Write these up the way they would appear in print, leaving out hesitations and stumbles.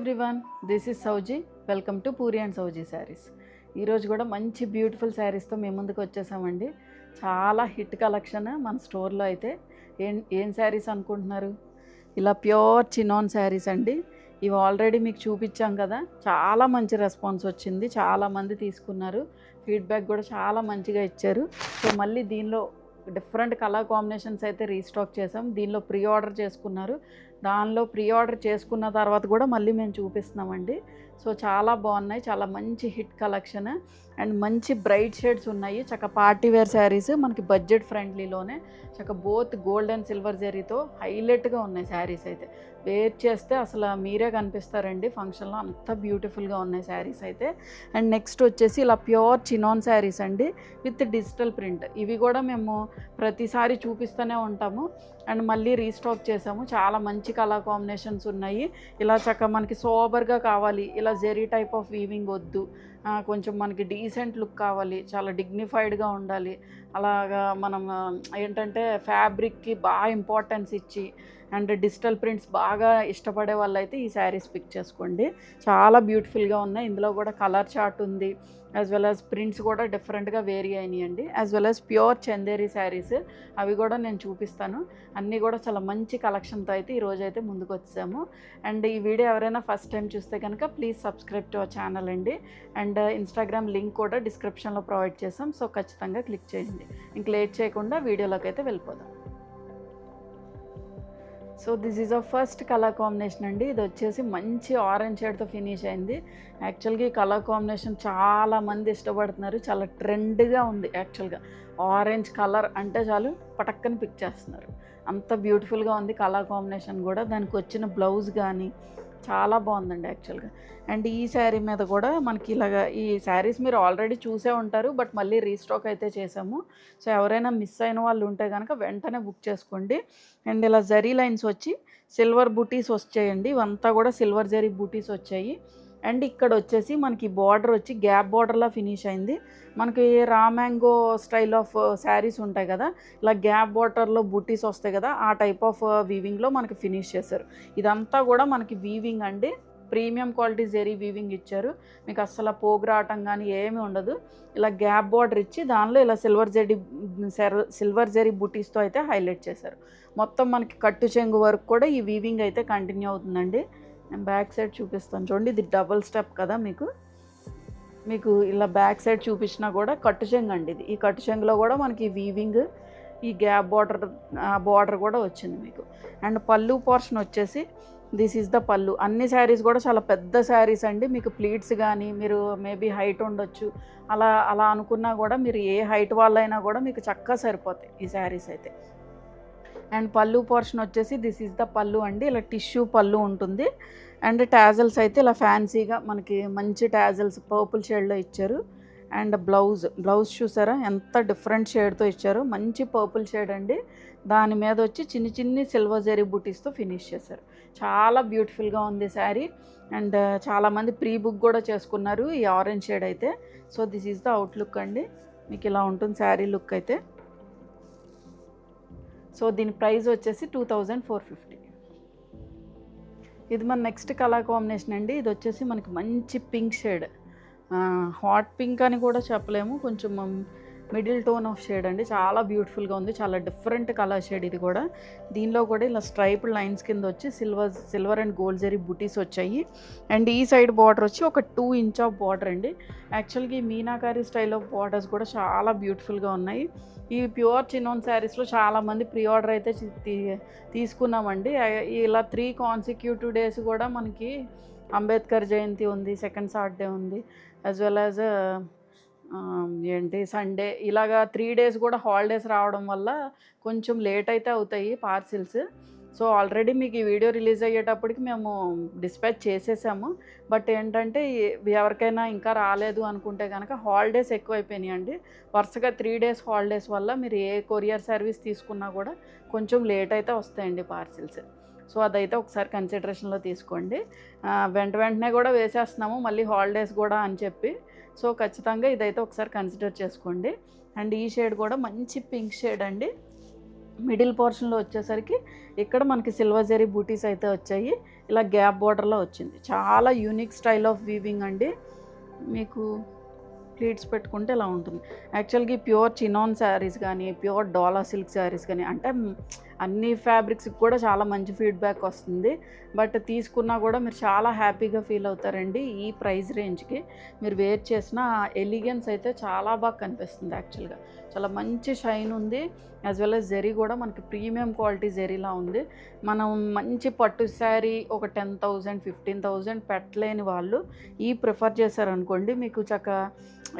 Everyone, this is Souji. Welcome to Puri and Souji saris. ఈరోజు కూడా మంచి బ్యూటిఫుల్ శారీస్తో మేము ముందుకు వచ్చేసామండి. చాలా హిట్ కలెక్షన్ మన స్టోర్లో. అయితే ఏం శారీస్ అనుకుంటున్నారు? ఇలా ప్యూర్ చినాన్ శారీస్ అండి. ఇవి ఆల్రెడీ మీకు చూపించాం కదా, చాలా మంచి రెస్పాన్స్ వచ్చింది, చాలామంది తీసుకున్నారు, ఫీడ్బ్యాక్ కూడా చాలా మంచిగా ఇచ్చారు. సో మళ్ళీ దీనిలో డిఫరెంట్ కలర్ కాంబినేషన్స్ అయితే రీస్టాక్ చేసాం. దీనిలో ప్రీ ఆర్డర్ చేసుకున్నారు, దానిలో ప్రీ ఆర్డర్ చేసుకున్న తర్వాత కూడా మళ్ళీ మేము చూపిస్తున్నామండి. సో చాలా బాగున్నాయి, చాలా మంచి హిట్ కలెక్షన్ అండ్ మంచి బ్రైట్ షేడ్స్ ఉన్నాయి. చక్క పార్టీ వేర్ శారీస్ మనకి బడ్జెట్ ఫ్రెండ్లీలోనే చక్క బోత్ గోల్డ్ అండ్ సిల్వర్ జరీతో హైలైట్గా ఉన్నాయి శారీస్. అయితే వేర్ చేస్తే అసలు మీరే కనిపిస్తారండి ఫంక్షన్లో, అంత బ్యూటిఫుల్గా ఉన్నాయి శారీస్ అయితే. అండ్ నెక్స్ట్ వచ్చేసి ఇలా ప్యూర్ చినాన్ శారీస్ అండి విత్ డిజిటల్ ప్రింట్. ఇవి కూడా మేము ప్రతిసారి చూపిస్తూనే ఉంటాము అండ్ మళ్ళీ రీస్టాక్ చేసాము. చాలా మంచి కలర్ కాంబినేషన్స్ ఉన్నాయి. ఇలా చక్క మనకి సోబర్గా కావాలి, ఇలా జెరీ టైప్ ఆఫ్ వీవింగ్ వద్దు, కొంచెం మనకి డీసెంట్ లుక్ కావాలి, చాలా డిగ్నిఫైడ్గా ఉండాలి, అలాగా మనం ఏంటంటే ఫ్యాబ్రిక్కి బాగా ఇంపార్టెన్స్ ఇచ్చి అండ్ డిజిటల్ ప్రింట్స్ బాగా ఇష్టపడే వాళ్ళైతే ఈ శారీస్ పిక్ చేసుకోండి. చాలా బ్యూటిఫుల్గా ఉన్నాయి. ఇందులో కూడా కలర్ చార్ట్ ఉంది, యాజ్ వెల్ యాజ్ ప్రింట్స్ కూడా డిఫరెంట్గా వేరీ అయినాయండి. As well as pure Chanderi saris, అవి కూడా నేను చూపిస్తాను. అన్నీ కూడా చాలా మంచి కలెక్షన్తో అయితే ఈరోజు అయితే ముందుకు వచ్చాము. అండ్ ఈ వీడియో ఎవరైనా ఫస్ట్ టైం చూస్తే కనుక please subscribe to our channel అండి. అండ్ ఇన్స్టాగ్రామ్ లింక్ కూడా డిస్క్రిప్షన్లో ప్రొవైడ్ చేసాం, సో ఖచ్చితంగా క్లిక్ చేయండి. ఇంక లేట్ చేయకుండా వీడియోలోకి అయితే వెళ్ళిపోదాం. So this is a first colour combination అండి. ఇది వచ్చేసి మంచి ఆరెంజ్ షేడ్తో ఫినిష్ అయింది. యాక్చువల్గా ఈ కలర్ కాంబినేషన్ చాలామంది ఇష్టపడుతున్నారు, చాలా ట్రెండ్గా ఉంది. యాక్చువల్గా ఆరెంజ్ కలర్ అంటే చాలు పటక్కని పిక్ చేస్తున్నారు, అంత బ్యూటిఫుల్గా ఉంది కలర్ కాంబినేషన్ కూడా. దానికి వచ్చిన బ్లౌజ్ కానీ చాలా బాగుందండి యాక్చువల్గా. అండ్ ఈ శారీ మీద కూడా మనకి ఇలాగా, ఈ శారీస్ మీరు ఆల్రెడీ చూసే ఉంటారు, బట్ మళ్ళీ రీస్టాక్ అయితే చేసాము. సో ఎవరైనా మిస్ అయిన వాళ్ళు ఉంటే కనుక వెంటనే బుక్ చేసుకోండి. అండ్ ఇలా జరీ లైన్స్ వచ్చి సిల్వర్ బూటీస్ వచ్చాయండి, ఇవంతా కూడా సిల్వర్ జరీ బూటీస్ వచ్చాయి. అండ్ ఇక్కడ వచ్చేసి మనకి బార్డర్ వచ్చి గ్యాప్ బార్డర్లా ఫినిష్ అయింది. మనకి raw mango style of saris ఉంటాయి కదా, ఇలా గ్యాప్ బార్డర్లో బూటీస్ వస్తాయి కదా, ఆ టైప్ ఆఫ్ వీవింగ్లో మనకి ఫినిష్ చేశారు. ఇదంతా కూడా మనకి వీవింగ్ అండి, ప్రీమియం క్వాలిటీ జెరీ వీవింగ్ ఇచ్చారు. మీకు అస్సలు పోగు రావటం కానీ ఏమీ ఉండదు. ఇలా గ్యాప్ బార్డర్ ఇచ్చి దానిలో ఇలా సిల్వర్ జెరీ బూటీస్తో అయితే హైలైట్ చేశారు. మొత్తం మనకి కట్టు చెంగు వరకు కూడా ఈ వీవింగ్ అయితే కంటిన్యూ అవుతుందండి. నేను బ్యాక్ సైడ్ చూపిస్తాను చూడండి, ఇది డబుల్ స్టెప్ కదా, మీకు ఇలా బ్యాక్ సైడ్ చూపించినా కూడా కట్టు చెంగు అండి ఇది. ఈ కట్టు చెంగులో కూడా మనకి వీవింగ్, ఈ గ్యాప్ బార్డర్ కూడా వచ్చింది మీకు. అండ్ పళ్ళు పోర్షన్ వచ్చేసి దిస్ ఈజ్ ద పళ్ళు. అన్ని శారీస్ కూడా చాలా పెద్ద శారీస్ అండి. మీకు ప్లీట్స్ కానీ, మీరు మేబీ హైట్ ఉండొచ్చు, అలా అనుకున్నా కూడా మీరు ఏ హైట్ వాళ్ళైనా కూడా మీకు చక్కగా సరిపోతాయి ఈ శారీస్ అయితే. అండ్ పళ్ళు పోర్షన్ వచ్చేసి దిస్ ఈజ్ ద పళ్ళు అండి, ఇలా టిష్యూ పళ్ళు ఉంటుంది. అండ్ టాజల్స్ అయితే ఇలా ఫ్యాన్సీగా మనకి మంచి టాజల్స్ పర్పుల్ షేడ్లో ఇచ్చారు. అండ్ బ్లౌజ్ చూసారా ఎంత డిఫరెంట్ షేడ్తో ఇచ్చారు, మంచి పర్పుల్ షేడ్ అండి. దాని మీద వచ్చి చిన్ని సిల్వర్ జరీ బూటీస్తో ఫినిష్ చేశారు. చాలా బ్యూటిఫుల్గా ఉంది శారీ. అండ్ చాలామంది ప్రీ బుక్ కూడా చేసుకున్నారు ఈ ఆరెంజ్ షేడ్ అయితే. So this is the outlook అండి, మీకు ఇలా ఉంటుంది శారీ లుక్ అయితే. సో దీని ప్రైస్ వచ్చేసి 2450. ఇది మన నెక్స్ట్ కలర్ కాంబినేషన్ అండి. ఇది వచ్చేసి మనకి మంచి పింక్ షేడ్, హాట్ పింక్ అని కూడా చెప్పలేము, కొంచెం మిడిల్ టోన్ ఆఫ్ షేడ్ అండి. చాలా బ్యూటిఫుల్గా ఉంది, చాలా డిఫరెంట్ కలర్ షేడ్ ఇది కూడా. దీనిలో కూడా ఇలా స్ట్రైప్డ్ లైన్స్ కింద వచ్చి సిల్వర్ అండ్ గోల్డ్ జరీ బూటీస్ వచ్చాయి. అండ్ ఈ సైడ్ బార్డర్ వచ్చి ఒక 2 ఇంచ్ ఆఫ్ బార్డర్ అండి. యాక్చువల్గా ఈ మీనాకారి స్టైల్ ఆఫ్ బార్డర్స్ కూడా చాలా బ్యూటిఫుల్గా ఉన్నాయి. ఈ ప్యూర్ చినాన్ శారీస్లో చాలామంది ప్రీ ఆర్డర్ అయితే తీసుకున్నామండి. ఇలా 3 కాన్సిక్యూటివ్ డేస్ కూడా మనకి అంబేద్కర్ జయంతి ఉంది, సెకండ్ సాటర్డే ఉంది, యాజ్ వెల్ యాజ్ సండే, ఇలాగా 3 డేస్ కూడా హాలిడేస్ రావడం వల్ల కొంచెం లేట్ అయితే అవుతాయి పార్సిల్స్. సో ఆల్రెడీ మీకు ఈ వీడియో రిలీజ్ అయ్యేటప్పటికి మేము డిస్పాచ్ చేసేసాము. బట్ ఏంటంటే ఎవరికైనా ఇంకా రాలేదు అనుకుంటే కనుక హాలిడేస్ ఎక్కువైపోయినాయి అండి. వరుసగా 3 డేస్ హాలిడేస్ వల్ల మీరు ఏ కొరియర్ సర్వీస్ తీసుకున్నా కూడా కొంచెం లేట్ అయితే వస్తాయండి పార్సిల్స్. సో అదైతే ఒకసారి కన్సిడరేషన్లో తీసుకోండి. వెంటనే కూడా వేసేస్తున్నాము మళ్ళీ హాలిడేస్ కూడా అని చెప్పి. సో ఖచ్చితంగా ఇదైతే ఒకసారి కన్సిడర్ చేసుకోండి. అండ్ ఈ షేడ్ కూడా మంచి పింక్ షేడ్ అండి. మిడిల్ పోర్షన్లో వచ్చేసరికి ఇక్కడ మనకి సిల్వర్ జరీ బూటీస్ అయితే వచ్చాయి. ఇలా గ్యాప్ బార్డర్లో వచ్చింది. చాలా యూనిక్ స్టైల్ ఆఫ్ వీవింగ్ అండి. మీకు ప్లీట్స్ పెట్టుకుంటే ఇలా ఉంటుంది. యాక్చువల్గా ప్యూర్ చినాన్ శారీస్ కానీ, ప్యూర్ డోలా సిల్క్ శారీస్ కానీ, అంటే అన్ని ఫ్యాబ్రిక్స్కి కూడా చాలా మంచి ఫీడ్బ్యాక్ వస్తుంది. బట్ తీసుకున్నా కూడా మీరు చాలా హ్యాపీగా ఫీల్ అవుతారండి. ఈ ప్రైస్ రేంజ్కి మీరు వేర్ చేసిన ఎలిగెన్స్ అయితే చాలా బాగా కనిపిస్తుంది. యాక్చువల్గా చాలా మంచి షైన్ ఉంది. యాజ్ వెల్ as జరీ కూడా మనకి ప్రీమియం క్వాలిటీ జరీలా ఉంది. మనం మంచి పట్టు శారీ ఒక 10,000 15,000 పెట్టలేని వాళ్ళు ఈ ప్రిఫర్ చేశారనుకోండి, మీకు చక్కగా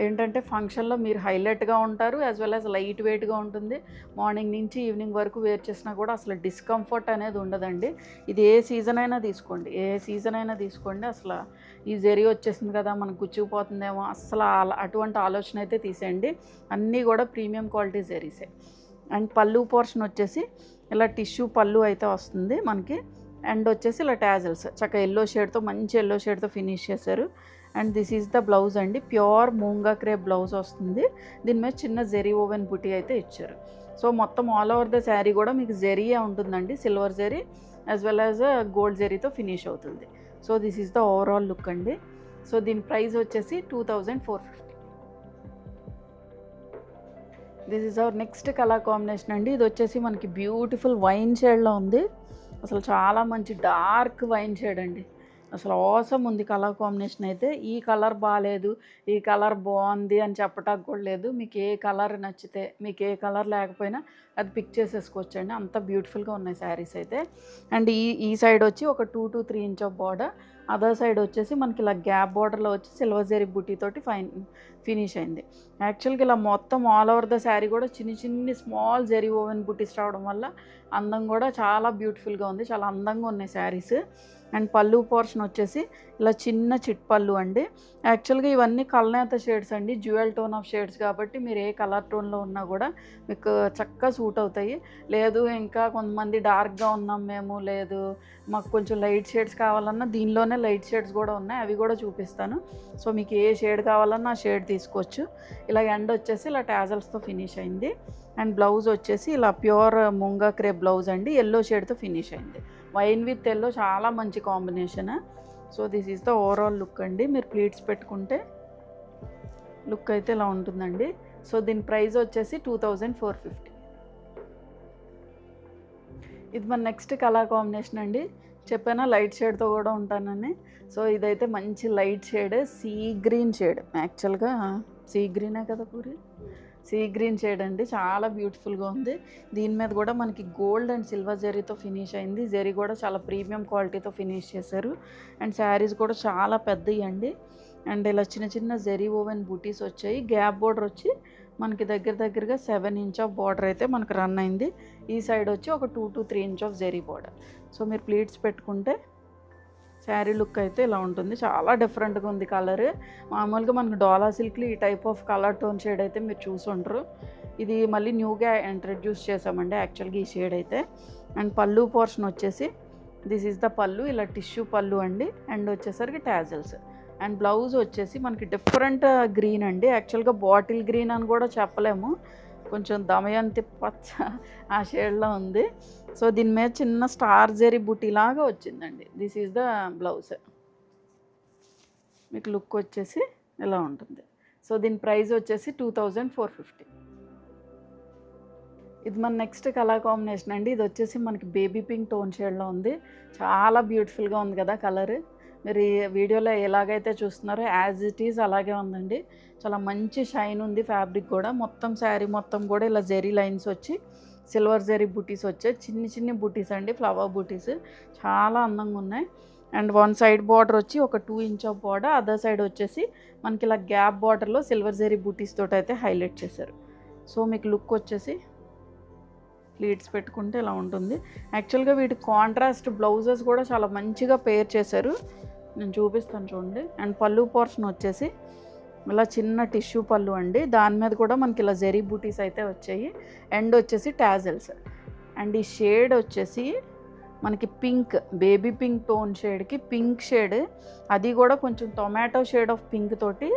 ఏంటంటే ఫంక్షన్లో మీరు హైలైట్గా ఉంటారు. యాజ్ వెల్ as లైట్ వెయిట్గా ఉంటుంది. మార్నింగ్ నుంచి ఈవినింగ్ వరకు వేర్ చేసినా కూడా అసలు డిస్కంఫర్ట్ అనేది ఉండదండి. ఇది ఏ సీజన్ అయినా తీసుకోండి, ఏ సీజన్ అయినా తీసుకోండి. అసలు ఈ జరీ వచ్చేసింది కదా మనకు గుచ్చుకుపోతుందేమో, అసలు అటువంటి ఆలోచన అయితే తీసేయండి. అన్నీ కూడా ప్రీమియం క్వాలిటీ జరీసే. అండ్ పళ్ళు పోర్షన్ వచ్చేసి ఇలా టిష్యూ పళ్ళు అయితే వస్తుంది మనకి. అండ్ వచ్చేసి ఇలా టాజల్స్ చక్కగా ఎల్లో షేడ్తో, మంచి ఎల్లో షేడ్తో ఫినిష్ చేశారు. And this is the blouse అండి. ప్యూర్ మూంగా క్రేప్ బ్లౌజ్ వస్తుంది. దీని మీద చిన్న జెరీ ఓవెన్ బుటీ అయితే ఇచ్చారు. సో మొత్తం ఆల్ ఓవర్ ద శారీ కూడా మీకు జెరీయే ఉంటుందండి. Silver zari as well as gold జెరీతో ఫినిష్ అవుతుంది. So this is the overall look అండి. సో దీని ప్రైస్ వచ్చేసి 2450. This is our next colour combination అండి. ఇది వచ్చేసి మనకి బ్యూటిఫుల్ వైన్ షేడ్లో ఉంది. అసలు చాలా మంచి డార్క్ వైన్ షేడ్ అండి. అసలు ఆసమ్ ఉంది కలర్ కాంబినేషన్ అయితే. ఈ కలర్ బాగాలేదు, ఈ కలర్ బాగుంది అని చెప్పటానికి కూడా లేదు. మీకు ఏ కలర్ నచ్చితే, మీకు ఏ కలర్ లేకపోయినా అది పిక్ చేసేసుకోవచ్చు అండి. అంత బ్యూటిఫుల్గా ఉన్నాయి శారీస్ అయితే. అండ్ ఈ సైడ్ వచ్చి ఒక 2 to 3 inch of border, other side వచ్చేసి మనకి ఇలా గ్యాప్ బార్డర్లో వచ్చి సిల్వర్ జరీ బుటీతోటి ఫినిష్ అయింది. యాక్చువల్గా ఇలా మొత్తం ఆల్ ఓవర్ ద శారీ కూడా చిన్ని స్మాల్ జరీ ఓవెన్ బుటీస్ రావడం వల్ల అందం కూడా చాలా బ్యూటిఫుల్గా ఉంది. చాలా అందంగా ఉన్నాయి శారీస్. అండ్ పళ్ళు పోర్షన్ వచ్చేసి ఇలా చిన్న చిట్ పళ్ళు అండి. యాక్చువల్గా ఇవన్నీ కలనేత షేడ్స్ అండి, డ్యూయల్ టోన్ ఆఫ్ షేడ్స్ కాబట్టి మీరు ఏ కలర్ టోన్లో ఉన్నా కూడా మీకు చక్కగా సూట్ అవుతాయి. లేదు ఇంకా కొంతమంది డార్క్గా ఉన్నాం మేము, లేదు మాకు కొంచెం లైట్ షేడ్స్ కావాలన్నా దీనిలోనే లైట్ షేడ్స్ కూడా ఉన్నాయి, అవి కూడా చూపిస్తాను. సో మీకు ఏ షేడ్ కావాలన్నా ఆ షేడ్ తీసుకోవచ్చు. ఇలా ఎండ్ వచ్చేసి ఇలా టాజల్స్తో ఫినిష్ అయింది. అండ్ బ్లౌజ్ వచ్చేసి ఇలా ప్యూర్ ముంగా క్రేప్ బ్లౌజ్ అండి, ఎల్లో షేడ్తో ఫినిష్ అయింది. వైన్ విత్ ఎల్లో చాలా మంచి combination. So this is the overall look అండి. మీరు ప్లీట్స్ పెట్టుకుంటే లుక్ అయితే ఇలా ఉంటుందండి. సో దీని ప్రైస్ వచ్చేసి 2450. ఇది మన నెక్స్ట్ కలర్ కాంబినేషన్ అండి. చెప్పానా లైట్ షేడ్తో కూడా ఉంటానని. సో ఇదైతే మంచి light shade, sea green shade. యాక్చువల్గా సీ గ్రీనే కదా పూరి, సీ గ్రీన్ షేడ్ అండి. చాలా బ్యూటిఫుల్గా ఉంది. దీని మీద కూడా మనకి గోల్డ్ అండ్ సిల్వర్ జరీతో ఫినిష్ అయింది. జరీ కూడా చాలా ప్రీమియం క్వాలిటీతో ఫినిష్ చేశారు. అండ్ శారీస్ కూడా చాలా పెద్దవి అండి. అండ్ ఇలా చిన్న జరీ ఓవెన్ బూటీస్ వచ్చాయి. గ్యాప్ బోర్డర్ వచ్చి మనకి దగ్గరగా 7 ఇంచ్ ఆఫ్ బార్డర్ అయితే మనకు రన్ అయింది. ఈ సైడ్ వచ్చి ఒక 2 to 3 inch of zari border. So మీరు ప్లీట్స్ పెట్టుకుంటే శారీ లుక్ అయితే ఇలా ఉంటుంది. చాలా డిఫరెంట్గా ఉంది కలర్. మామూలుగా మనకు డోలా సిల్క్లో ఈ type of colour tone shade అయితే మీరు చూసుంటారు. ఇది మళ్ళీ న్యూగా ఇంట్రడ్యూస్ చేసామండి యాక్చువల్గా ఈ షేడ్ అయితే. అండ్ పళ్ళు పోర్షన్ వచ్చేసి దిస్ ఈజ్ ద పళ్ళు, ఇలా టిష్యూ పళ్ళు అండి. అండ్ వచ్చేసరికి టాజల్స్. అండ్ బ్లౌజ్ వచ్చేసి మనకి డిఫరెంట్ గ్రీన్ అండి. యాక్చువల్గా బాటిల్ గ్రీన్ అని కూడా చెప్పలేము, కొంచెం దమయంతి పచ్చ ఆ షేడ్లో ఉంది. సో దీని మీద చిన్న స్టార్ జరీ బుటీ లాగా వచ్చిందండి. This is the blouse. మీకు లుక్ వచ్చేసి ఇలా ఉంటుంది. సో దీని ప్రైస్ వచ్చేసి 2450. ఇది మన నెక్స్ట్ కలర్ కాంబినేషన్ అండి. ఇది వచ్చేసి మనకి బేబీ పింక్ టోన్ షేడ్లో ఉంది. చాలా బ్యూటిఫుల్గా ఉంది కదా కలర్. మీరు ఈ వీడియోలో ఎలాగైతే చూస్తున్నారో యాజ్ ఇట్ ఈజ్ అలాగే ఉందండి. చాలా మంచి షైన్ ఉంది ఫ్యాబ్రిక్ కూడా. మొత్తం శారీ మొత్తం కూడా ఇలా జెరీ లైన్స్ వచ్చి సిల్వర్ జెరీ బూటీస్ వచ్చాయి. చిన్ని బూటీస్ అండి, ఫ్లవర్ బూటీస్ చాలా అందంగా ఉన్నాయి. అండ్ వన్ సైడ్ బార్డర్ వచ్చి ఒక 2 inch of border, other side వచ్చేసి మనకి ఇలా గ్యాప్ బార్డర్లో సిల్వర్ జెరీ బూటీస్ తోటి అయితే హైలైట్ చేశారు. సో మీకు లుక్ వచ్చేసి ప్లీట్స్ పెట్టుకుంటే ఇలా ఉంటుంది. యాక్చువల్గా వీటి కాంట్రాస్ట్ బ్లౌజెస్ కూడా చాలా మంచిగా పేర్ చేశారు. నేను చూపిస్తాను చూడండి. అండ్ పళ్ళు పోర్షన్ వచ్చేసి ఇలా చిన్న టిష్యూ పళ్ళు అండి. దాని మీద కూడా మనకి ఇలా జెరీ బూటీస్ అయితే వచ్చాయి. ఎండ్ వచ్చేసి టాజల్స్. అండ్ ఈ షేడ్ వచ్చేసి మనకి పింక్, బేబీ పింక్ టోన్ షేడ్కి పింక్ షేడ్, అది కూడా కొంచెం టొమాటో షేడ్ ఆఫ్ పింక్ తోటి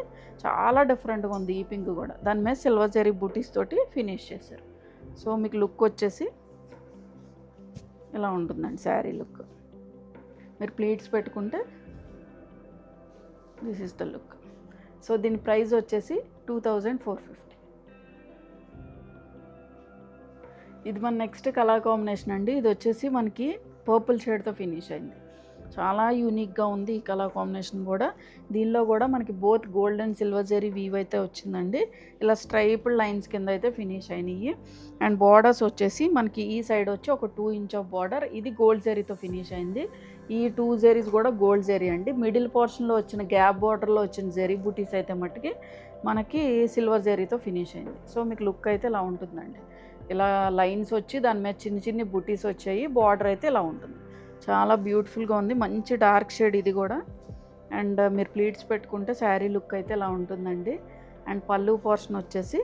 చాలా డిఫరెంట్గా ఉంది. ఈ పింక్ కూడా దాని మీద సిల్వర్ జెరీ బూటీస్ తోటి ఫినిష్ చేశారు. సో మీకు లుక్ వచ్చేసి ఇలా ఉంటుందండి శారీ లుక్. మీరు ప్లీట్స్ పెట్టుకుంటే this is the look. So దీని ప్రైస్ వచ్చేసి 2450. ఇది మన నెక్స్ట్ కలర్ కాంబినేషన్ అండి. ఇది వచ్చేసి మనకి పర్పుల్ షేడ్తో ఫినిష్ అయింది. చాలా యూనిక్గా ఉంది ఈ కలర్ కాంబినేషన్ కూడా. దీనిలో కూడా మనకి both gold and silver zari weave అయితే వచ్చిందండి. ఇలా స్ట్రైప్డ్ లైన్స్ కింద అయితే ఫినిష్ అయినాయి. అండ్ బార్డర్స్ వచ్చేసి మనకి ఈ సైడ్ వచ్చి ఒక 2 ఇంచ్ ఆఫ్ బార్డర్, ఇది గోల్డ్ జరీతో ఫినిష్ అయింది. ఈ 2 జరీస్ కూడా గోల్డ్ జరీ అండి. మిడిల్ పోర్షన్లో వచ్చిన గ్యాప్ బార్డర్లో వచ్చిన జరీ బూటీస్ అయితే మట్టుకి మనకి సిల్వర్ జరీతో ఫినిష్ అయింది. సో మీకు లుక్ అయితే ఇలా ఉంటుందండి. ఇలా లైన్స్ వచ్చి దాని మీద చిన్న చిన్న బూటీస్ వచ్చాయి. బార్డర్ అయితే ఇలా ఉంటుంది. చాలా బ్యూటిఫుల్గా ఉంది. మంచి డార్క్ షేడ్ ఇది కూడా. అండ్ మీరు ప్లీట్స్ పెట్టుకుంటే శారీ లుక్ అయితే ఇలా ఉంటుందండి. అండ్ పళ్ళు పోర్షన్ వచ్చేసి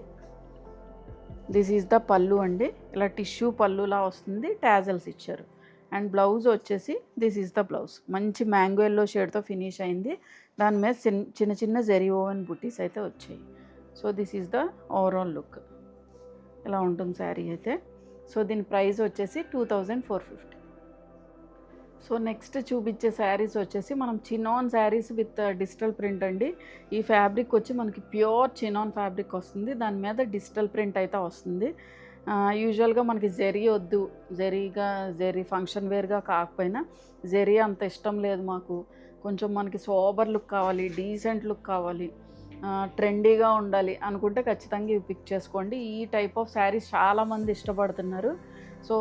దిస్ ఈజ్ ద పళ్ళు అండి. ఇలా టిష్యూ పళ్ళులా వస్తుంది. టాజల్స్ ఇచ్చారు. అండ్ బ్లౌజ్ వచ్చేసి దిస్ ఈజ్ ద బ్లౌజ్. మంచి మ్యాంగో ఎల్లో షేడ్తో ఫినిష్ అయింది. దాని మీద చిన్న చిన్న జరీ ఓవెన్ బుటీస్ అయితే వచ్చాయి. So this is the overall look. ఇలా ఉంటుంది శారీ అయితే. సో దీని ప్రైస్ వచ్చేసి 2450. సో నెక్స్ట్ చూపించే శారీస్ వచ్చేసి మనం chinon saris with digital print అండి. ఈ ఫ్యాబ్రిక్ వచ్చి మనకి ప్యూర్ చినాన్ ఫ్యాబ్రిక్ వస్తుంది. దాని మీద డిజిటల్ ప్రింట్ అయితే వస్తుంది. యూజువల్గా మనకి జరీ వద్దు, జరీ ఫంక్షన్ వేర్గా కాకపోయినా జరీ అంత ఇష్టం లేదు మాకు, కొంచెం మనకి సోబర్ లుక్ కావాలి, డీసెంట్ లుక్ కావాలి, ట్రెండీగా ఉండాలి అనుకుంటే ఖచ్చితంగా ఇవి పిక్ చేసుకోండి. ఈ టైప్ ఆఫ్ శారీస్ చాలామంది ఇష్టపడుతున్నారు. సో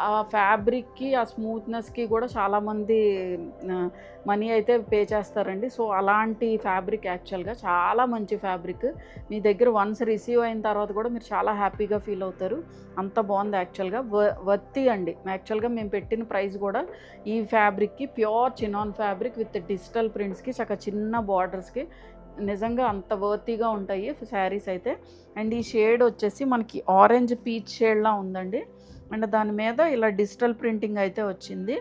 ఆ ఫ్యాబ్రిక్కి ఆ స్మూత్నెస్కి కూడా చాలామంది మనీ అయితే పే చేస్తారండి. సో అలాంటి ఫ్యాబ్రిక్ యాక్చువల్గా చాలా మంచి ఫ్యాబ్రిక్. మీ దగ్గర వన్స్ రిసీవ్ అయిన తర్వాత కూడా మీరు చాలా హ్యాపీగా ఫీల్ అవుతారు. అంత బాగుంది యాక్చువల్గా. వర్తి అండి. యాక్చువల్గా మేము పెట్టిన ప్రైస్ కూడా ఈ ఫ్యాబ్రిక్కి pure chinon fabric with digital ప్రింట్స్కి చక్క చిన్న బార్డర్స్కి నిజంగా అంత వర్తీగా ఉంటాయి శారీస్ అయితే. అండ్ ఈ షేడ్ వచ్చేసి మనకి ఆరెంజ్ పీచ్ షేడ్లా ఉందండి. అండ్ దాని మీద ఇలా డిజిటల్ ప్రింటింగ్ అయితే వచ్చింది.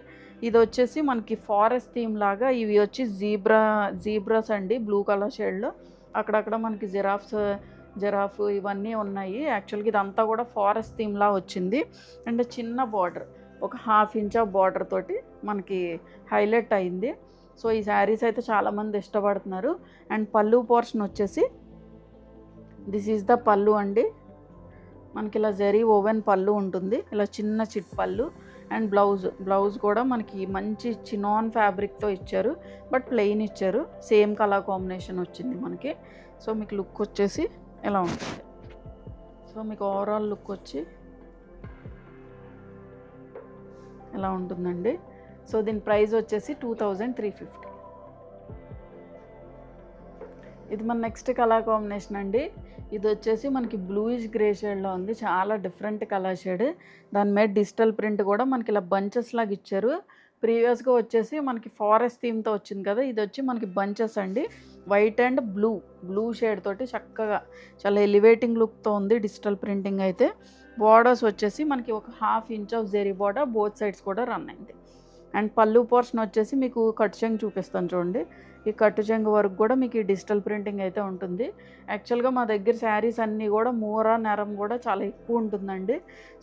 ఇది వచ్చేసి మనకి ఫారెస్ట్ థీమ్ లాగా, ఇవి వచ్చి జీబ్రాస్ అండి, బ్లూ కలర్ షేడ్లో. అక్కడక్కడ మనకి జిరాఫ్ ఇవన్నీ ఉన్నాయి. యాక్చువల్గా ఇదంతా కూడా ఫారెస్ట్ థీమ్లా వచ్చింది. అండ్ చిన్న బార్డర్, ఒక 1/2 ఇంచ్ ఆఫ్ బార్డర్ తోటి మనకి హైలైట్ అయింది. సో ఈ శారీస్ అయితే చాలామంది ఇష్టపడుతున్నారు. అండ్ పళ్ళు పోర్షన్ వచ్చేసి దిస్ ఈజ్ ద పళ్ళు అండి. మనకి ఇలా జరీ ఓవెన్ పళ్ళు ఉంటుంది, ఇలా చిన్న చిట్ పళ్ళు. అండ్ బ్లౌజ్ కూడా మనకి మంచి చినాన్ ఫ్యాబ్రిక్తో ఇచ్చారు, బట్ ప్లెయిన్ ఇచ్చారు. సేమ్ కలర్ కాంబినేషన్ వచ్చింది మనకి. సో మీకు లుక్ వచ్చేసి ఇలా ఉంటుంది. సో మీకు ఓవరాల్ లుక్ వచ్చి ఇలా ఉంటుందండి. సో దీని ప్రైస్ వచ్చేసి 2350. ఇది మన నెక్స్ట్ కలర్ కాంబినేషన్ అండి. ఇది వచ్చేసి మనకి బ్లూయిష్ గ్రే షేడ్లో ఉంది. చాలా డిఫరెంట్ కలర్ షేడ్. దాని మీద డిజిటల్ ప్రింట్ కూడా మనకి ఇలా బంచెస్ లాగా ఇచ్చారు. ప్రీవియస్గా వచ్చేసి మనకి ఫారెస్ట్ థీమ్తో వచ్చింది కదా, ఇది వచ్చి మనకి బంచెస్ అండి. వైట్ అండ్ బ్లూ షేడ్ తోటి చక్కగా చాలా ఎలివేటింగ్ లుక్తో ఉంది డిజిటల్ ప్రింటింగ్ అయితే. బార్డర్స్ వచ్చేసి మనకి ఒక 1/2 inch of zari border both sides కూడా రన్ అయింది. అండ్ పళ్ళు పోర్షన్ వచ్చేసి మీకు కట్టు చెంగు చూపిస్తాను చూడండి. ఈ కట్టు చెంగు వరకు కూడా మీకు ఈ డిజిటల్ ప్రింటింగ్ అయితే ఉంటుంది. యాక్చువల్గా మా దగ్గర శారీస్ అన్నీ కూడా మూర నెరం కూడా చాలా ఎక్కువ ఉంటుందండి.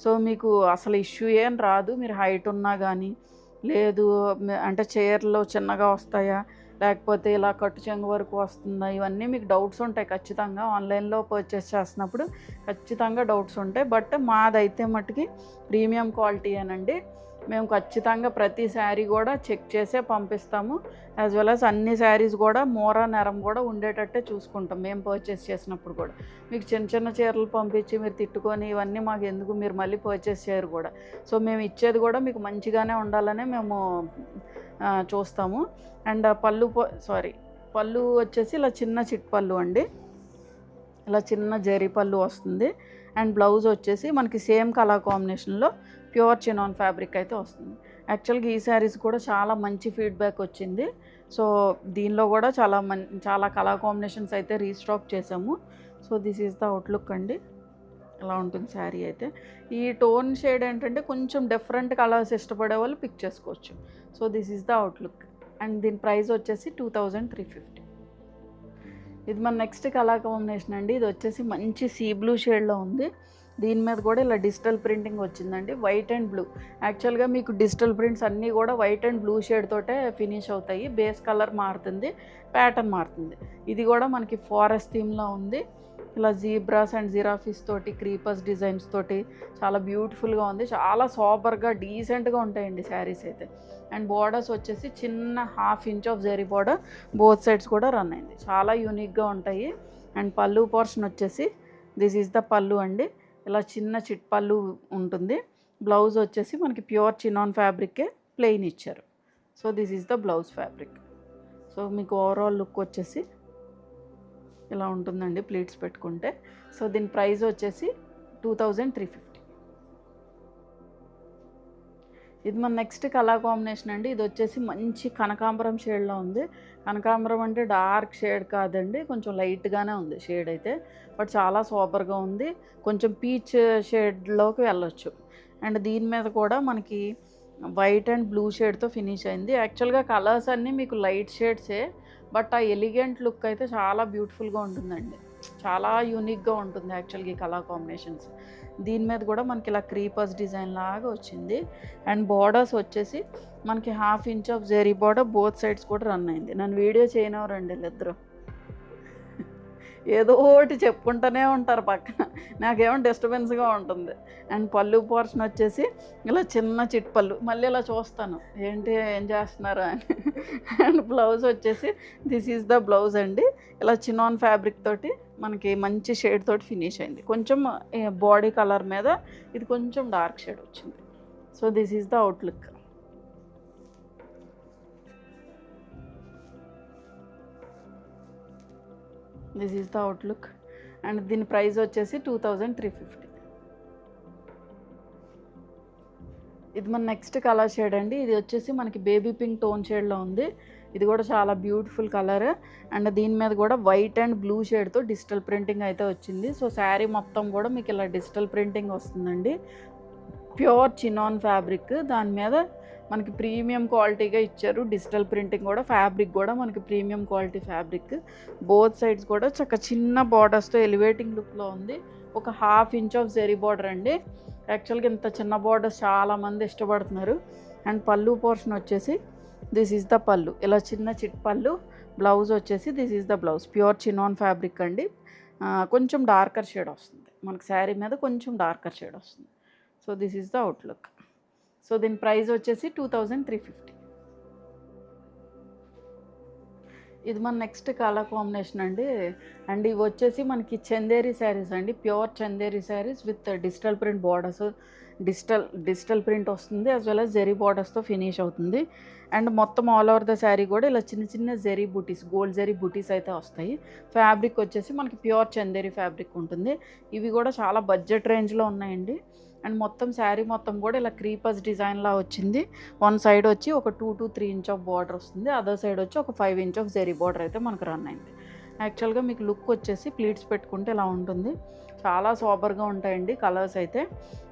సో మీకు అసలు ఇష్యూ ఏం రాదు. మీరు హైట్ ఉన్నా కానీ, లేదు అంటే చైర్లో చిన్నగా వస్తాయా, లేకపోతే ఇలా కట్టు చెంగు వరకు వస్తుందా, ఇవన్నీ మీకు డౌట్స్ ఉంటాయి ఖచ్చితంగా. ఆన్లైన్లో పర్చేస్ చేసినప్పుడు ఖచ్చితంగా డౌట్స్ ఉంటాయి. బట్ మాదైతే మట్టుకి ప్రీమియం క్వాలిటీ అనండి. మేము ఖచ్చితంగా ప్రతి శారీ కూడా చెక్ చేసే పంపిస్తాము. యాజ్ వెల్ యాజ్ అన్ని శారీస్ కూడా మోరా నెరం కూడా ఉండేటట్టే చూసుకుంటాం మేము పర్చేస్ చేసినప్పుడు కూడా. మీకు చిన్న చిన్న చీరలు పంపించి మీరు తిట్టుకొని ఇవన్నీ మాకు ఎందుకు, మీరు మళ్ళీ పర్చేస్ చేయరు కూడా. సో మేము ఇచ్చేది కూడా మీకు మంచిగానే ఉండాలనే మేము చూస్తాము. అండ్ పళ్ళు వచ్చేసి ఇలా చిన్న చిట్ పళ్ళు అండి, ఇలా చిన్న జరీ పళ్ళు వస్తుంది. అండ్ బ్లౌజ్ వచ్చేసి మనకి సేమ్ కలర్ కాంబినేషన్లో ప్యూర్ చినాన్ ఫ్యాబ్రిక్ అయితే వస్తుంది. యాక్చువల్గా ఈ శారీస్ కూడా చాలా మంచి ఫీడ్బ్యాక్ వచ్చింది. సో దీనిలో కూడా చాలా కలర్ కాంబినేషన్స్ అయితే రీస్టాక్ చేసాము. So this is the outlook అండి. ఇలా ఉంటుంది శారీ అయితే. ఈ టోన్ షేడ్ ఏంటంటే కొంచెం డిఫరెంట్ కలర్స్ ఇష్టపడే వాళ్ళు పిక్ చేసుకోవచ్చు. So this is the outlook. And దీని ప్రైస్ వచ్చేసి 2350. ఇది మన నెక్స్ట్ కలర్ కాంబినేషన్ అండి. ఇది వచ్చేసి మంచి సీ బ్లూ షేడ్లో ఉంది. దీని మీద కూడా ఇలా డిజిటల్ ప్రింటింగ్ వచ్చిందండి, వైట్ అండ్ బ్లూ. యాక్చువల్గా మీకు డిజిటల్ ప్రింట్స్ అన్నీ కూడా వైట్ అండ్ బ్లూ షేడ్ తోటే ఫినిష్ అవుతాయి. బేస్ కలర్ మారుతుంది, ప్యాటర్న్ మారుతుంది. ఇది కూడా మనకి ఫారెస్ట్ థీమ్లో ఉంది. ఇలా జీబ్రాస్ అండ్ జిరాఫీస్ తోటి, క్రీపర్స్ డిజైన్స్ తోటి చాలా బ్యూటిఫుల్గా ఉంది. చాలా సూపర్గా డీసెంట్గా ఉంటాయండి శారీస్ అయితే. అండ్ బోర్డర్స్ వచ్చేసి చిన్న 1/2 inch of zari border both sides కూడా రన్ అయింది. చాలా యూనిక్గా ఉంటాయి. అండ్ పళ్ళు పోర్షన్ వచ్చేసి దిస్ ఈజ్ ద పళ్ళు అండి. ఇలా చిన్న చిట్ పళ్ళు ఉంటుంది. బ్లౌజ్ వచ్చేసి మనకి ప్యూర్ చినాన్ ఫ్యాబ్రికే ప్లెయిన్ ఇచ్చారు. So this is the blouse fabric. So మీకు ఓవరాల్ లుక్ వచ్చేసి ఇలా ఉంటుందండి ప్లీట్స్ పెట్టుకుంటే. సో దీని ప్రైస్ వచ్చేసి 2350. ఇది మన నెక్స్ట్ కలర్ కాంబినేషన్ అండి. ఇది వచ్చేసి మంచి కనకాంబరం షేడ్లో ఉంది. కనకాంబరం అంటే డార్క్ షేడ్ కాదండి, కొంచెం లైట్గానే ఉంది షేడ్ అయితే, బట్ చాలా సూపర్గా ఉంది. కొంచెం పీచ్ షేడ్లోకి వెళ్ళొచ్చు. అండ్ దీని మీద కూడా మనకి వైట్ అండ్ బ్లూ షేడ్తో ఫినిష్ అయింది. యాక్చువల్గా కలర్స్ అన్నీ మీకు లైట్ షేడ్సే, బట్ ఆ ఎలిగెంట్ లుక్ అయితే చాలా బ్యూటిఫుల్గా ఉంటుందండి. చాలా యూనిక్గా ఉంటుంది యాక్చువల్గా ఈ కలర్ కాంబినేషన్స్. దీని మీద కూడా మనకి ఇలా క్రీపర్స్ డిజైన్ లాగా వచ్చింది. అండ్ బార్డర్స్ వచ్చేసి మనకి 1/2 inch of zari border both sides కూడా రన్ అయింది. నన్ను వీడియో చేయనవరండి వీళ్ళిద్దరూ, ఏదో ఒకటి చెప్పుకుంటూనే ఉంటారు పక్కన, నాకేమో డిస్టర్బెన్స్గా ఉంటుంది. అండ్ పళ్ళు పోర్షన్ వచ్చేసి ఇలా చిన్న చిట్ పళ్ళు, మళ్ళీ ఇలా చూస్తాను ఏంటి ఏం చేస్తున్నారు అని. అండ్ బ్లౌజ్ వచ్చేసి దిస్ ఈజ్ ద బ్లౌజ్ అండి. ఇలా చినాన్ ఫ్యాబ్రిక్ తోటి మనకి మంచి షేడ్ తోటి ఫినిష్ అయింది. కొంచెం బాడీ కలర్ మీద ఇది కొంచెం డార్క్ షేడ్ వచ్చింది. So this is the outlook. This is the outlook. And దీని ప్రైస్ వచ్చేసి 2350. ఇది మన నెక్స్ట్ కలర్ షేడ్ అండి. ఇది వచ్చేసి మనకి బేబీ పింక్ టోన్ షేడ్లో ఉంది. ఇది కూడా చాలా బ్యూటిఫుల్ కలర్. అండ్ దీని మీద కూడా వైట్ అండ్ బ్లూ షేడ్తో డిజిటల్ ప్రింటింగ్ అయితే వచ్చింది. సో శారీ మొత్తం కూడా మీకు ఇలా డిజిటల్ ప్రింటింగ్ వస్తుందండి. ప్యూర్ చినాన్ ఫ్యాబ్రిక్, దాని మీద మనకి ప్రీమియం క్వాలిటీగా ఇచ్చారు. డిజిటల్ ప్రింటింగ్ కూడా, ఫ్యాబ్రిక్ కూడా మనకి premium quality fabric. Both sides కూడా చక్క చిన్న బార్డర్స్తో ఎలివేటింగ్ లుక్లో ఉంది. ఒక 1/2 ఇంచ్ ఆఫ్ జెరీ బార్డర్ అండి. యాక్చువల్గా ఇంత చిన్న బార్డర్స్ చాలామంది ఇష్టపడుతున్నారు. అండ్ పళ్ళు పోర్షన్ వచ్చేసి దిస్ ఈజ్ ద పళ్ళు, ఇలా చిన్న చిట్ పళ్ళు. బ్లౌజ్ వచ్చేసి this is the blouse, pure chinon fabric అండి. కొంచెం డార్కర్ షేడ్ వస్తుంది మనకి శారీ మీద, కొంచెం డార్కర్ షేడ్ వస్తుంది. So this is the outlook. సో దీని ప్రైస్ వచ్చేసి 2350. ఇది మన నెక్స్ట్ కలర్ కాంబినేషన్ అండి. అండ్ ఇవి వచ్చేసి మనకి చందేరి శారీస్ అండి, pure Chanderi saris with digital print borders. Digital print వస్తుంది, యాజ్ వెల్ as జెరీ బార్డర్స్తో ఫినిష్ అవుతుంది. అండ్ మొత్తం ఆల్ ఓవర్ ద శారీ కూడా ఇలా చిన్న చిన్న జెరీ బూటీస్, గోల్డ్ జెరీ బూటీస్ అయితే వస్తాయి. ఫ్యాబ్రిక్ వచ్చేసి మనకి ప్యూర్ చందేరి ఫ్యాబ్రిక్ ఉంటుంది. ఇవి కూడా చాలా బడ్జెట్ రేంజ్లో ఉన్నాయండి. అండ్ మొత్తం శారీ మొత్తం కూడా ఇలా క్రీపర్స్ డిజైన్లా వచ్చింది. వన్ సైడ్ వచ్చి ఒక 2 to 3 ఇంచ్ ఆఫ్ బార్డర్ వస్తుంది, అదర్ సైడ్ వచ్చి ఒక 5 ఇంచ్ ఆఫ్ జెరీ బార్డర్ అయితే మనకు రన్ అయింది. యాక్చువల్గా మీకు లుక్ వచ్చేసి ప్లీట్స్ పెట్టుకుంటే ఇలా ఉంటుంది. చాలా సూపర్గా ఉంటాయండి కలర్స్ అయితే.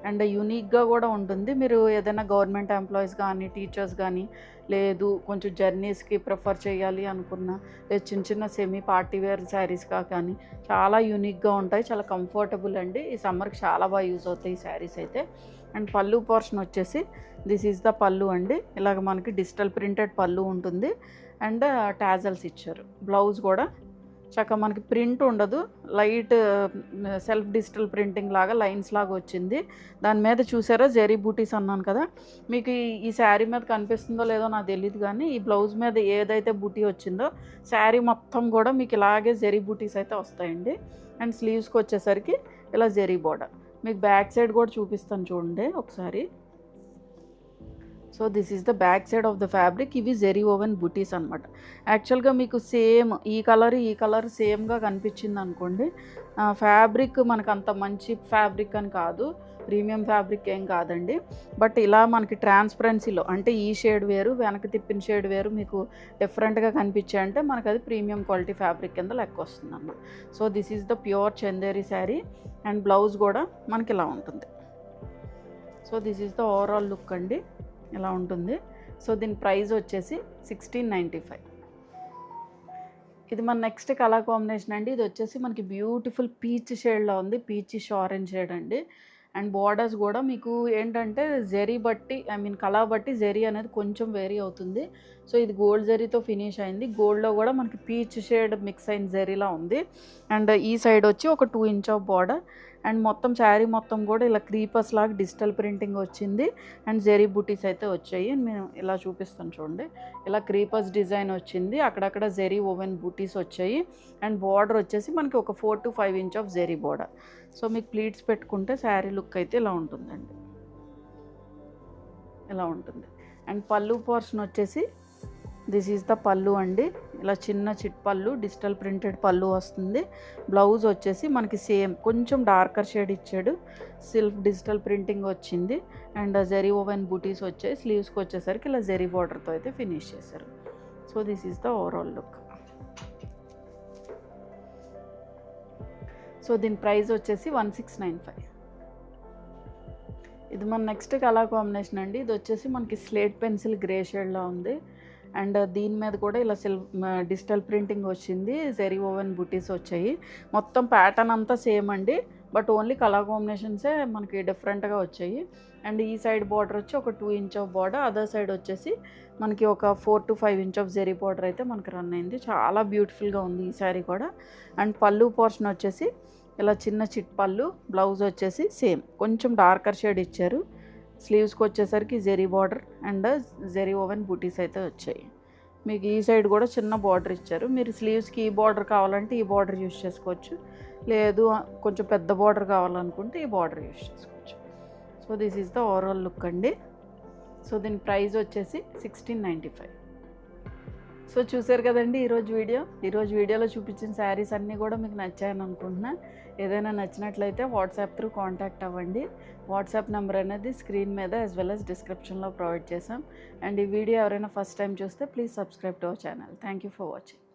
అండ్ యూనిక్గా కూడా ఉంటుంది. మీరు ఏదైనా గవర్నమెంట్ ఎంప్లాయీస్ కానీ, టీచర్స్ కానీ, లేదు కొంచెం జర్నీస్కి ప్రిఫర్ చేయాలి అనుకున్నా, లేదు చిన్న చిన్న సెమీ పార్టీ వేర్ శారీస్గా కానీ చాలా యూనిక్గా ఉంటాయి. చాలా కంఫర్టబుల్ అండి. ఈ సమ్మర్కి చాలా బాగా యూజ్ అవుతాయి ఈ శారీస్ అయితే. అండ్ పళ్ళు పోర్షన్ వచ్చేసి దిస్ ఈజ్ ద పళ్ళు అండి. ఇలాగ మనకి డిజిటల్ ప్రింటెడ్ పళ్ళు ఉంటుంది. అండ్ టాజల్స్ ఇచ్చారు. బ్లౌజ్ కూడా చక్కగా మనకి ప్రింట్ ఉండదు, లైట్ సెల్ఫ్ డిజిటల్ ప్రింటింగ్ లాగా లైన్స్ లాగా వచ్చింది. దాని మీద చూసారా జెరీ బూటీస్ అన్నాను కదా, మీకు ఈ శారీ మీద కనిపిస్తుందో లేదో నాకు తెలియదు, కానీ ఈ బ్లౌజ్ మీద ఏదైతే బూటీ వచ్చిందో శారీ మొత్తం కూడా మీకు ఇలాగే జెరీ బూటీస్ అయితే వస్తాయండి. అండ్ స్లీవ్స్కి వచ్చేసరికి ఇలా జెరీ బోర్డర్. మీకు బ్యాక్ సైడ్ కూడా చూపిస్తాను చూడండి ఒకసారి. So this is the back side of the fabric. ఇవి జెరీ ఓవెన్ బుటీస్ అనమాట. యాక్చువల్గా మీకు సేమ్ ఈ కలర్ సేమ్గా కనిపించింది అనుకోండి, ఫ్యాబ్రిక్ మనకు అంత మంచి ఫ్యాబ్రిక్ అని కాదు, ప్రీమియం ఫ్యాబ్రిక్ ఏం కాదండి. బట్ ఇలా మనకి ట్రాన్స్పరెన్సీలో అంటే ఈ షేడ్ వేరు, వెనక తిప్పిన షేడ్ వేరు మీకు డిఫరెంట్గా కనిపించాయంటే మనకు అది ప్రీమియం క్వాలిటీ ఫ్యాబ్రిక్ కింద లెక్క వస్తుంది అన్నమాట. So this is the pure Chanderi sari. And blouse కూడా మనకి ఇలా ఉంటుంది. So this is the overall look అండి, ఇలా ఉంటుంది. సో దీని ప్రైస్ వచ్చేసి 1695. ఇది మన నెక్స్ట్ కలర్ కాంబినేషన్ అండి. ఇది వచ్చేసి మనకి బ్యూటిఫుల్ పీచ్ షేడ్‌లో ఉంది. పీచిష్ ఆరెంజ్ షేడ్ అండి. అండ్ బోర్డర్స్ గూడా మీకు ఏంటంటే జెరీ బట్టి కలర్ బట్టి జెరీ అనేది కొంచెం వేరీ అవుతుంది. సో, ఇది గోల్డ్ జెరీతో ఫినిష్ అయింది. గోల్డ్‌లో గూడా మనకి పీచ్ షేడ్ మిక్స్ అయిన జెరీలా ఉంది. అండ్ ఈ సైడ్ వచ్చి ఒక 2 ఇంచ్ ఆఫ్ బోర్డర్. అండ్ మొత్తం శారీ మొత్తం కూడా ఇలా క్రీపర్స్ లాగా డిజిటల్ ప్రింటింగ్ వచ్చింది. అండ్ జెరీ బూటీస్ అయితే వచ్చాయి. నేను ఇలా చూపిస్తాను చూడండి. ఇలా క్రీపర్స్ డిజైన్ వచ్చింది. అక్కడక్కడ జెరీ ఓవెన్ బూటీస్ వచ్చాయి. అండ్ బార్డర్ వచ్చేసి మనకి ఒక 4 to 5 inch of zari border. So, మీకు ప్లీట్స్ పెట్టుకుంటే శారీ లుక్ అయితే ఇలా ఉంటుందండి. ఇలా ఉంటుంది. అండ్ పళ్ళు పోర్షన్ వచ్చేసి దిస్ ఈజ్ ద పళ్ళు అండి. ఇలా చిన్న చిట్ పళ్ళు, డిజిటల్ ప్రింటెడ్ పళ్ళు వస్తుంది. బ్లౌజ్ వచ్చేసి మనకి సేమ్ కొంచెం డార్కర్ షేడ్ ఇచ్చాడు. సిల్క్ డిజిటల్ ప్రింటింగ్ వచ్చింది. అండ్ జెరీ ఓవెన్ బూటీస్ వచ్చాయి. స్లీవ్స్కి వచ్చేసరికి ఇలా జెరీ బార్డర్తో అయితే ఫినిష్ చేశారు. So, this is the overall look. So, దీని ప్రైస్ వచ్చేసి 1695. ఇది మన నెక్స్ట్ కలర్ కాంబినేషన్ అండి. ఇది వచ్చేసి మనకి స్లేట్ పెన్సిల్ గ్రే షేడ్లో ఉంది. అండ్ దీని మీద కూడా ఇలా డిజిటల్ ప్రింటింగ్ వచ్చింది. జెరీ ఓవెన్ బుటీస్ వచ్చాయి. మొత్తం ప్యాటర్న్ అంతా సేమ్ అండి. బట్ ఓన్లీ కలర్ కాంబినేషన్సే మనకి డిఫరెంట్గా వచ్చాయి. అండ్ ఈ సైడ్ బార్డర్ వచ్చి ఒక 2 inch of border. Other side వచ్చేసి మనకి ఒక 4 to 5 inch of zari border అయితే మనకి రన్ అయింది. చాలా బ్యూటిఫుల్గా ఉంది ఈ శారీ కూడా. అండ్ పళ్ళు పోర్షన్ వచ్చేసి ఇలా చిన్న చిట్ పళ్ళు. బ్లౌజ్ వచ్చేసి సేమ్ కొంచెం డార్కర్ షేడ్ ఇచ్చారు. స్లీవ్స్కి వచ్చేసరికి zari border and zari woven butis అయితే వచ్చాయి. మీకు ఈ సైడ్ కూడా చిన్న బార్డర్ ఇచ్చారు. మీరు స్లీవ్స్కి ఈ బార్డర్ కావాలంటే ఈ బార్డర్ యూస్ చేసుకోవచ్చు. లేదు కొంచెం పెద్ద బార్డర్ కావాలనుకుంటే ఈ బార్డర్ యూస్ చేసుకోవచ్చు. So, this is the overall look అండి. సో, దీని ప్రైస్ వచ్చేసి 1695. సో, చూసారు కదండి ఈరోజు వీడియోలో చూపించిన శారీస్ అన్నీ కూడా మీకు నచ్చాయని అనుకుంటున్నా. ఏదైనా నచ్చినట్లయితే వాట్సాప్ త్రూ కాంటాక్ట్ అవ్వండి. వాట్సాప్ నెంబర్ అనేది స్క్రీన్ మీద యాజ్ వెల్ యాజ్ డిస్క్రిప్షన్లో ప్రొవైడ్ చేసాం. అండ్ ఈ వీడియో ఎవరైనా ఫస్ట్ టైం చూస్తే please subscribe to our channel. Thank you for watching.